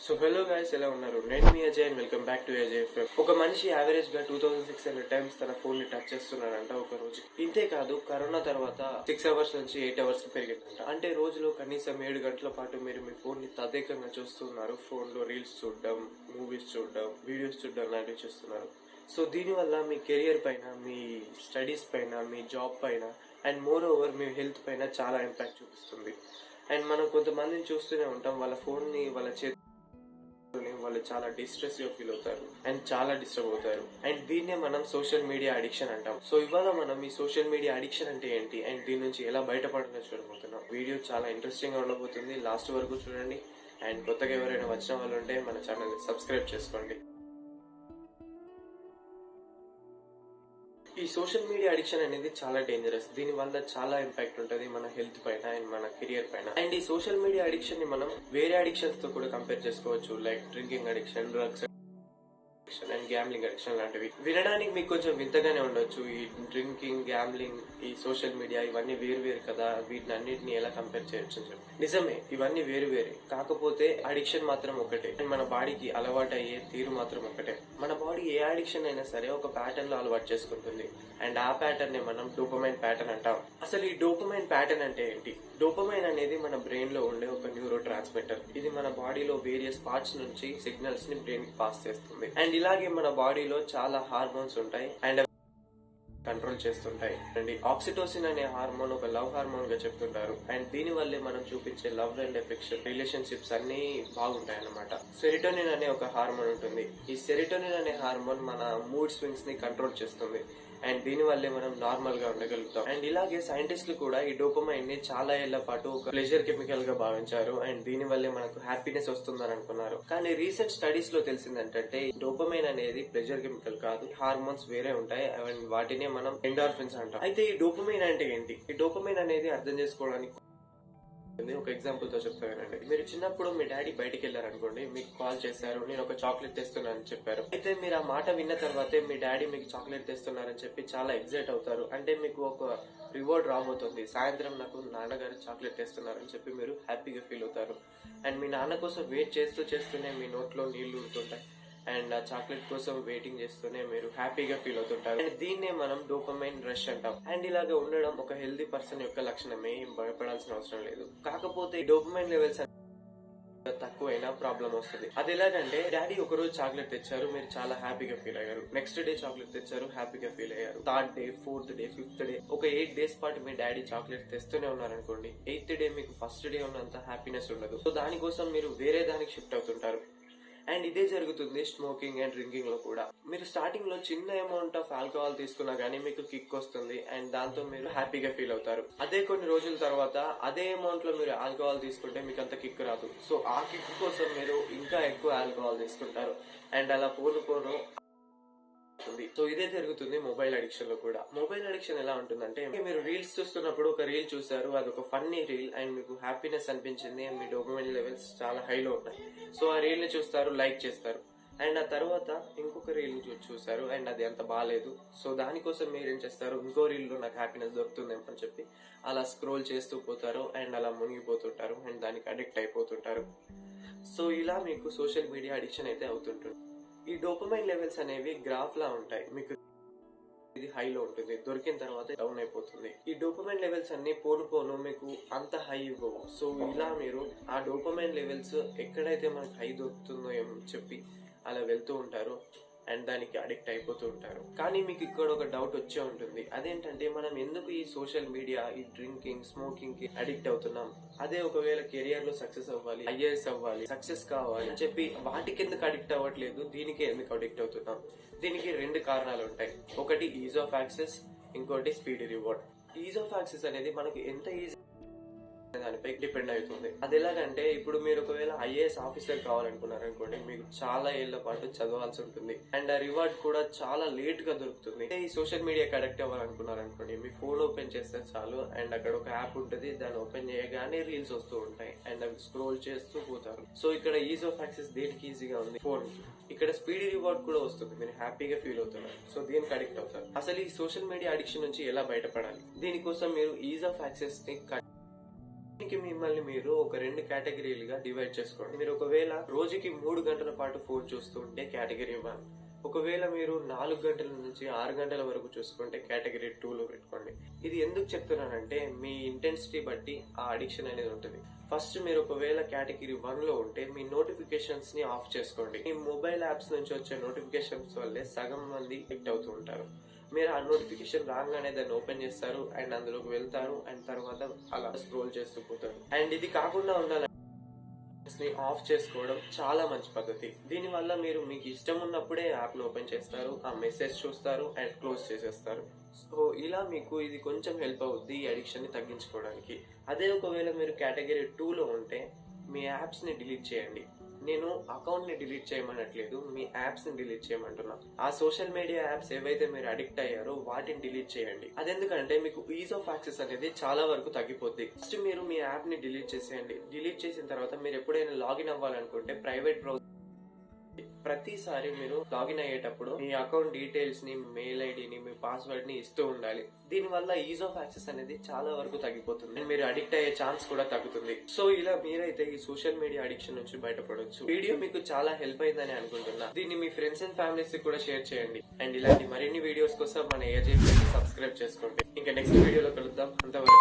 So hello guys, ఎలా ఉన్నారు? నేను మీ Ajay and welcome back to Ajay FM. ఒక మనిషి యావరేజ్ గా 2600 టైమ్స్ తన ఫోన్ ని టచ్ చేస్తున్నాడంట ఒక రోజు. ఇంతే కాదు, కరోనా తర్వాత 6 అవర్స్ నుంచి 8 అవర్స్ కి పెరిగిందంట. అంటే రోజులో కనీసం 7 గంటల పాటు మీరు మీ ఫోన్ ని తదేకంగా చూస్తున్నారు. ఫోన్ లో రీల్స్ చూడడం, మూవీస్ చూడడం, వీడియోస్ చూడడం లాంటివి చేస్తున్నారు. సో దీనివల్ల మీ కెరియర్ పైన, మీ స్టడీస్ పైన, మీ జాబ్ పైన and more over me health పైన చాలా ఇంపాక్ట్ చూపిస్తుంది. అండ్ మనం కొంతమందిని చూస్తూనే ఉంటాం, వాళ్ళ ఫోన్ ని వాళ్ళ వాళ్ళు చాలా డిస్ట్రెస్ గా ఫీల్ అవుతారు అండ్ చాలా డిస్టర్బ్ అవుతారు. అండ్ దీన్నే మనం సోషల్ మీడియా అడిక్షన్ అంటాం. సో ఇవాళ మనం ఈ సోషల్ మీడియా అడిక్షన్ అంటే ఏంటి అండ్ దీని నుంచి ఎలా బయటపడాలో చూడబోతున్నాం. వీడియో చాలా ఇంట్రెస్టింగ్ గా ఉండబోతుంది, లాస్ట్ వరకు చూడండి. అండ్ కొత్తగా ఎవరైనా వచ్చిన వాళ్ళు ఉంటే మన ఛానల్ ని సబ్స్క్రైబ్ చేసుకోండి. ఈ సోషల్ మీడియా అడిక్షన్ అనేది చాలా డేంజరస్. దీని వల్ల చాలా ఇంపాక్ట్ ఉంటుంది మన హెల్త్ పైన అండ్ మన కెరియర్ పైన. అండ్ ఈ సోషల్ మీడియా అడిక్షన్ ని మనం వేరే అడిక్షన్స్ తో కూడా కంపేర్ చేసుకోవచ్చు, like drinking addiction, drugs and gambling addiction లాంటివి. వినడానికి మీకు కొంచెం వింతగానే ఉండొచ్చు. ఈ డ్రింకింగ్, గ్యాంబ్లింగ్, ఈ సోషల్ మీడియా ఇవన్నీ వేరు వేరు కదా, వీటిని అన్నిటిని ఎలా కంపేర్ చేయొచ్చు అని చెప్పి. నిజమే, ఇవన్నీ వేరు వేరే, కాకపోతే అడిక్షన్ మాత్రం ఒకటే. అండ్ మన బాడీకి అలవాటు అయ్యే తీరు మాత్రం ఒకటే. మన బాడీ ఏ అడిక్షన్ అయినా సరే ఒక ప్యాటర్న్ లో అలవాటు చేసుకుంటుంది అండ్ ఆ ప్యాటర్న్ ని మనం డోపమైన్ ప్యాటర్న్ అంటాం. అసలు ఈ డోపమైన్ ప్యాటర్న్ అంటే ఏంటి? డోపమైన్ అనేది మన బ్రెయిన్ లో ఉండే ఒక న్యూరో ట్రాన్స్మిటర్. ఇది మన బాడీలో వేరియస్ పార్ట్స్ నుంచి సిగ్నల్స్ ని బ్రెయిన్ కి పాస్ చేస్తుంది. అండ్ ఇలాగే మన బాడీలో చాలా హార్మోన్స్ ఉంటాయి అండ్ కంట్రోల్ చేస్తుంటాయి. అండ్ ఆక్సిటోసిన్ అనే హార్మోన్ ఒక లవ్ హార్మోన్ గా చెప్తుంటారు. అండ్ దీని వల్లే మనం చూపించే లవ్ అండ్ ఎఫెక్షన్, రిలేషన్షిప్స్ అన్ని బాగుంటాయి అన్నమాట. సెరిటోనిన్ అనే ఒక హార్మోన్ ఉంటుంది. ఈ సెరిటోనిన్ అనే హార్మోన్ మన మూడ్ స్వింగ్స్ ని కంట్రోల్ చేస్తుంది అండ్ దీని వల్లే మనం నార్మల్ గా ఉండగలుగుతాం. అండ్ ఇలాగే సైంటిస్టులు కూడా ఈ డోపమైన్ ని చాలా ఏళ్ల పాటు ఒక ప్లెజర్ కెమికల్ గా భావించారు అండ్ దీని వల్లే మనకు హ్యాపీనెస్ వస్తుందని అనుకున్నారు. కానీ రీసెంట్ స్టడీస్ లో తెలిసిందంటే డోపమైన్ అనేది ప్లెజర్ కెమికల్ కాదు, హార్మోన్స్ వేరే ఉంటాయి అండ్ వాటినే మనం ఎండార్ఫిన్స్ అంటాం. అయితే ఈ డోపమైన్ అంటే ఏంటి? ఈ డోపమైన్ అనేది అర్థం చేసుకోవడానికి ఒక ఎగ్జాంపుల్ తో చెప్తానండి. మీరు చిన్నప్పుడు మీ డాడీ బయటికి వెళ్ళారనుకోండి, మీకు కాల్ చేశారు, నేను ఒక చాక్లెట్ తెస్తున్నానని చెప్పారు. అయితే మీరు ఆ మాట విన్న తర్వాతే మీ డాడీ మీకు చాక్లెట్ తెస్తున్నారని చెప్పి చాలా ఎక్సైట్ అవుతారు. అంటే మీకు ఒక రివార్డ్ రాబోతుంది, సాయంత్రం నాకు నాన్నగారు చాక్లెట్ తెస్తున్నారని చెప్పి మీరు హ్యాపీగా ఫీల్ అవుతారు. అండ్ మీ నాన్న కోసం వెయిట్ చేస్తూనే మీ నోట్లో నీళ్లు ఊరుతుంటాయి అండ్ ఆ చాక్లెట్ కోసం వెయిటింగ్ చేస్తూనే మీరు హ్యాపీగా ఫీల్ అవుతుంటారు. అండ్ దీన్నే మనం డోపమైన్ రష్ అంటాం. అండ్ ఇలాగా ఉండడం ఒక హెల్దీ పర్సన్ యొక్క లక్షణమే, భయపడాల్సిన అవసరం లేదు. కాకపోతే డోపమైన్ లెవెల్స్ తక్కువైనా ప్రాబ్లం వస్తుంది. అది ఎలాగంటే, డాడీ ఒక రోజు చాక్లెట్ తెచ్చారు, మీరు చాలా హ్యాపీగా ఫీల్ అయ్యారు. నెక్స్ట్ డే చాక్లెట్ తెచ్చారు, హ్యాపీగా ఫీల్ అయ్యారు. Third day, fourth day, fifth day, ఒక 8 days పాటు మీ డాడీ చాక్లెట్ తెస్తూనే ఉన్నారనుకోండి, 8th డే మీకు ఫస్ట్ డే ఉన్నంత హ్యాపీనెస్ ఉండదు. సో దానికోసం మీరు వేరే దానికి షిఫ్ట్ అవుతుంటారు. అండ్ ఇదే జరుగుతుంది స్మోకింగ్ అండ్ డ్రింకింగ్ లో కూడా. మీరు స్టార్టింగ్ లో చిన్న అమౌంట్ ఆఫ్ ఆల్కహాల్ తీసుకున్నా గానీ మీకు కిక్ వస్తుంది అండ్ దాంతో మీరు హ్యాపీగా ఫీల్ అవుతారు. అదే కొన్ని రోజుల తర్వాత అదే అమౌంట్ లో మీరు ఆల్కహాల్ తీసుకుంటే మీకు అంత కిక్ రాదు. సో ఆ కిక్ కోసం మీరు ఇంకా ఎక్కువ ఆల్కహాల్ తీసుకుంటారు అండ్ అలా పోను సో ఇదే జరుగుతుంది మొబైల్ అడిక్షన్ లో కూడా. మొబైల్ అడిక్షన్ ఎలా ఉంటుందంటే, మీరు రీల్స్ చూస్తున్నప్పుడు ఒక రీల్ చూసారు, అది ఒక ఫన్నీ రీల్ అండ్ మీకు హ్యాపీనెస్ అనిపించింది అండ్ మీ డోపమైన్ లెవెల్స్ చాలా హైలో ఉన్నాయి. సో ఆ రీల్ ని చూస్తారు, లైక్ చేస్తారు అండ్ ఆ తర్వాత ఇంకొక రీల్ ని చూసారు అండ్ అది అంత బాగాలేదు. సో దానికోసం మీరు ఏం చేస్తారు, ఇంకో రీల్ లో నాకు హ్యాపీనెస్ దొరుకుతుందేమో అని చెప్పి అలా స్క్రోల్ చేస్తూ పోతారు అండ్ అలా మునిగిపోతుంటారు అండ్ దానికి అడిక్ట్ అయిపోతుంటారు. సో ఇలా మీకు సోషల్ మీడియా అడిక్షన్ అయితే అవుతుంటుంది. ఈ డోపమైన్ లెవెల్స్ అనేవి గ్రాఫ్ లా ఉంటాయి. మీకు ఇది హైలో ఉంటుంది, దొరికిన తర్వాత డౌన్ అయిపోతుంది. ఈ డోపమైన్ లెవెల్స్ అన్ని పోను మీకు అంత హై ఇవ్వవు. సో ఇలా మీరు ఆ డోపమైన్ లెవెల్స్ ఎక్కడైతే మనకు హై దొరుకుతుందో ఏమో చెప్పి అలా వెళ్తూ ఉంటారు అండ్ దానికి అడిక్ట్ అయిపోతూ ఉంటారు. కానీ మీకు ఇక్కడ ఒక డౌట్ వచ్చే ఉంటుంది, అదేంటంటే మనం ఎందుకు ఈ సోషల్ మీడియా, ఈ డ్రింకింగ్, స్మోకింగ్ కి అడిక్ట్ అవుతున్నాం? అదే ఒకవేళ కెరియర్ లో సక్సెస్ అవ్వాలి, IAS అవ్వాలి, సక్సెస్ కావాలి అని చెప్పి వాటికి ఎందుకు అడిక్ట్ అవ్వట్లేదు, దీనికి ఎందుకు అడిక్ట్ అవుతున్నాం? దీనికి 2 కారణాలు ఉంటాయి. ఒకటి ఈజ్ ఆఫ్ యాక్సెస్, ఇంకోటి speedy reward. Is of access అనేది మనకు ఎంత ఈజీ దానిపై డిపెండ్ అవుతుంది. అది ఎలాగంటే, ఇప్పుడు మీరు ఒకవేళ IAS ఆఫీసర్ కావాలనుకున్నారనుకోండి, మీకు చాలా ఏళ్ల పాటు చదవాల్సి ఉంటుంది అండ్ ఆ రివార్డ్ కూడా చాలా లేట్ గా దొరుకుతుంది. ఈ సోషల్ మీడియాకి అడిక్ట్ అవ్వాలనుకున్నారనుకోండి, మీ ఫోన్ ఓపెన్ చేస్తే చాలు అండ్ అక్కడ ఒక యాప్ ఉంటుంది, దాన్ని ఓపెన్ చేయగానే రీల్స్ వస్తూ ఉంటాయి అండ్ అవి స్క్రోల్ చేస్తూ పోతారు. సో ఇక్కడ ఈజ్ ఆఫ్ యాక్సెస్ దేనికి ఈజీగా ఉంది? ఫోన్. ఇక్కడ స్పీడీ రివార్డ్ కూడా వస్తుంది, మీరు హ్యాపీగా ఫీల్ అవుతున్నారు. సో దీనికి అడిక్ట్ అవుతారు. అసలు ఈ సోషల్ మీడియా అడిక్షన్ నుంచి ఎలా బయటపడాలి? దీనికోసం మీరు ఈజ్ ఆఫ్ యాక్సెస్ ని దీనికి మిమ్మల్ని మీరు ఒక 2 కేటగిరీలుగా డివైడ్ చేసుకోండి. మీరు ఒకవేళ రోజుకి 3 గంటల పాటు ఫోన్ చూస్తూ ఉంటే కేటగిరీ 1, ఒకవేళ మీరు 4 గంటల నుంచి 6 గంటల వరకు చూసుకుంటే కేటగిరీ 2లో పెట్టుకోండి. ఇది ఎందుకు చెప్తున్నానంటే మీ ఇంటెన్సిటీ బట్టి ఆ అడిక్షన్ అనేది ఉంటుంది. ఫస్ట్ మీరు ఒకవేళ కేటగిరీ 1లో ఉంటే మీ నోటిఫికేషన్స్ ని ఆఫ్ చేసుకోండి. మీ మొబైల్ యాప్స్ నుంచి వచ్చే నోటిఫికేషన్స్ వల్లే సగం మంది ఎడిక్ట్ అవుతూ ఉంటారు. మీరు ఆ నోటిఫికేషన్ రాగానే దాన్ని ఓపెన్ చేస్తారు అండ్ అందులోకి వెళ్తారు అండ్ తర్వాత అలా స్క్రోల్ చేస్తూ పోతారు. అండ్ ఇది కాకుండా ఉండాలి ఆఫ్ చేసుకోవడం చాలా మంచి పద్ధతి. దీని వల్ల మీరు మీకు ఇష్టం ఉన్నప్పుడే యాప్ ను ఓపెన్ చేస్తారు, ఆ మెసేజ్ చూస్తారు అండ్ క్లోజ్ చేసేస్తారు. సో ఇలా మీకు ఇది కొంచెం హెల్ప్ అవుద్ది ఈ అడిక్షన్ ని తగ్గించుకోవడానికి. అదే ఒకవేళ మీరు కేటగిరీ 2లో ఉంటే మీ యాప్స్ ని డిలీట్ చేయండి. నేను అకౌంట్ ని డిలీట్ చేయమనట్లేదు, మీ యాప్స్ ని డిలీట్ చేయమంటున్నా. ఆ సోషల్ మీడియా యాప్స్ ఏవైతే మీరు అడిక్ట్ అయ్యారో వాటిని డిలీట్ చేయండి. అదెందుకంటే మీకు ఈజ్ ఆఫ్ యాక్సెస్ అనేది చాలా వరకు తగ్గిపోద్ది. ఫస్ట్ మీరు మీ యాప్ ని డిలీట్ చేసేయండి. డిలీట్ చేసిన తర్వాత మీరు ఎప్పుడైనా లాగిన్ అవ్వాలనుకుంటే ప్రైవేట్ బ్రౌజర్ ప్రతిసారి మీరు లాగిన్ అయ్యేటప్పుడు మీ అకౌంట్ డీటెయిల్స్ ని, మెయిల్ ఐడిని, మీ పాస్వర్డ్ ని ఇస్తూ ఉండాలి. దీని వల్ల ఈజ్ ఆఫ్ యాక్సెస్ అనేది చాలా వరకు తగ్గిపోతుంది. మీరు అడిక్ట్ అయ్యే ఛాన్స్ కూడా తగ్గుతుంది. సో ఇలా మీరైతే ఈ సోషల్ మీడియా అడిక్షన్ నుంచి బయటపడవచ్చు. వీడియో మీకు చాలా హెల్ప్ అయిందని అనుకుంటున్నా. దీన్ని మీ ఫ్రెండ్స్ అండ్ ఫ్యామిలీస్ కి కూడా షేర్ చేయండి. అండ్ ఇలాంటి మరిన్ని వీడియోస్ కోసం మన ఏజే సబ్స్క్రైబ్ చేసుకోండి. ఇంకా నెక్స్ట్ వీడియోలో కలుద్దాం. అంతవరకు